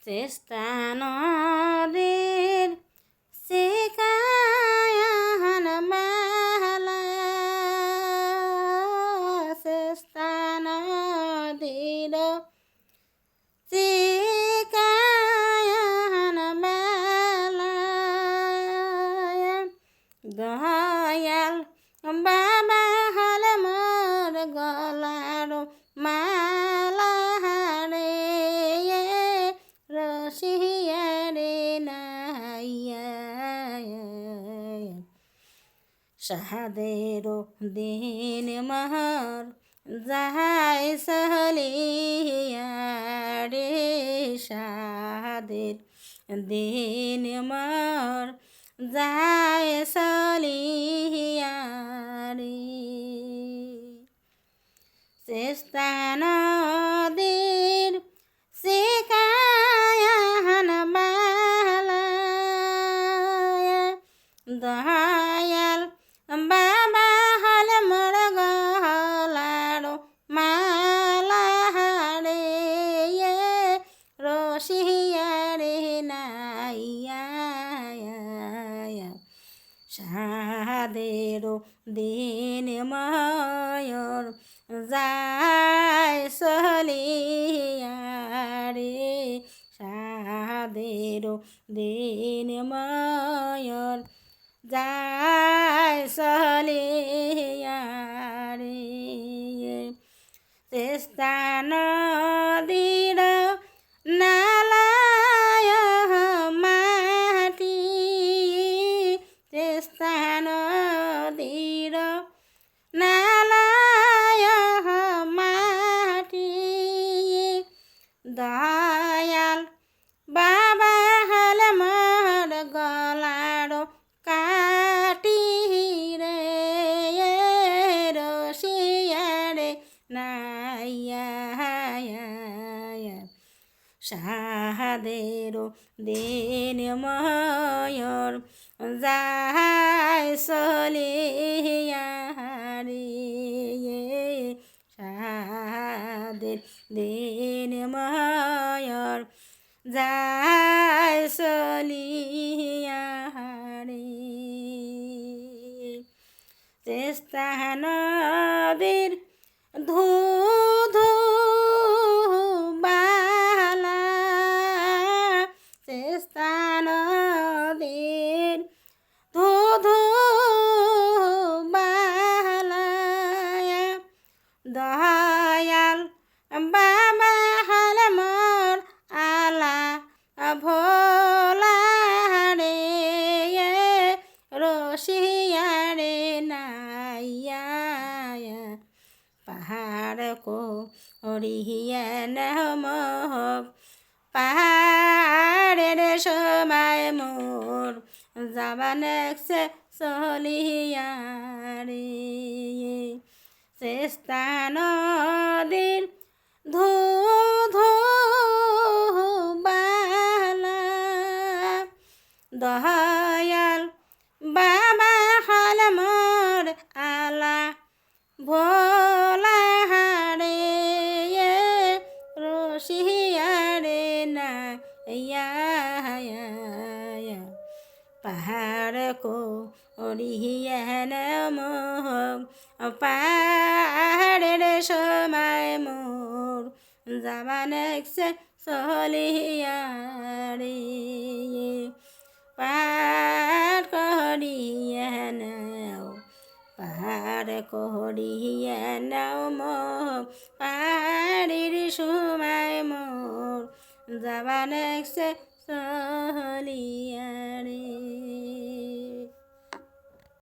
চেষ্টা নদীর শিকায়ান মেলা চেষ্টা নদীর শিকায়ান মেলা দয়াল বাবা হল মোর গলার মালা রে রসিয়া রে নাইয়া শাহাদেরো দিন মহর যাহাই সহলিয়া রে শাহাদের দিন মহর যাহাই সলিয়া রে চেষ্টা নদীর শিকায়ান বালা দয়াল বাবা হল মোর গলার মালা রে রসিয়া রে নাইয়া শাহাদেরো দিন ময়র যায় সলিয়া রে শাহাদেরো দিন ময়র যায় সলিয়া রে চেষ্টা নদীর নালায় মাটি চেষ্টা নদীর নালায় মাটি দয়াল বাবা হল মোর গলার কাটি রে রসিয়া রে নাইয়া শাহাদেরো দিন ময়র যায় সলিয়া রে শাহাদের দিন ময়র যায় সলিয়া রে চেষ্টা নদীর ধু ধু বালা চেষ্টা নদীর ধু ধু বালা দয়াল বাবা হল মোর আলা ভোলা রে রসিয়া রে নাইয়া পাহাড় কো ওড়িয়া নহমক পাহাড়ের সময় মোর যাবান সে সলিয়া রে চেষ্টা নদীর ধু ধু বালা দয়াল বাবা হল মোর আলা ভোলা রে রসিয়া রে নাইয়া পাহাড় কো ওড়িয়া নহমক পাহাড়ের সময় মোর যাবান সে সলিয়া রে পাহাড় করিয়া নাও পাহাড় করিয়া নাও মোর পাহাড়ের সময় মোর যাবান সে সলিয়া রে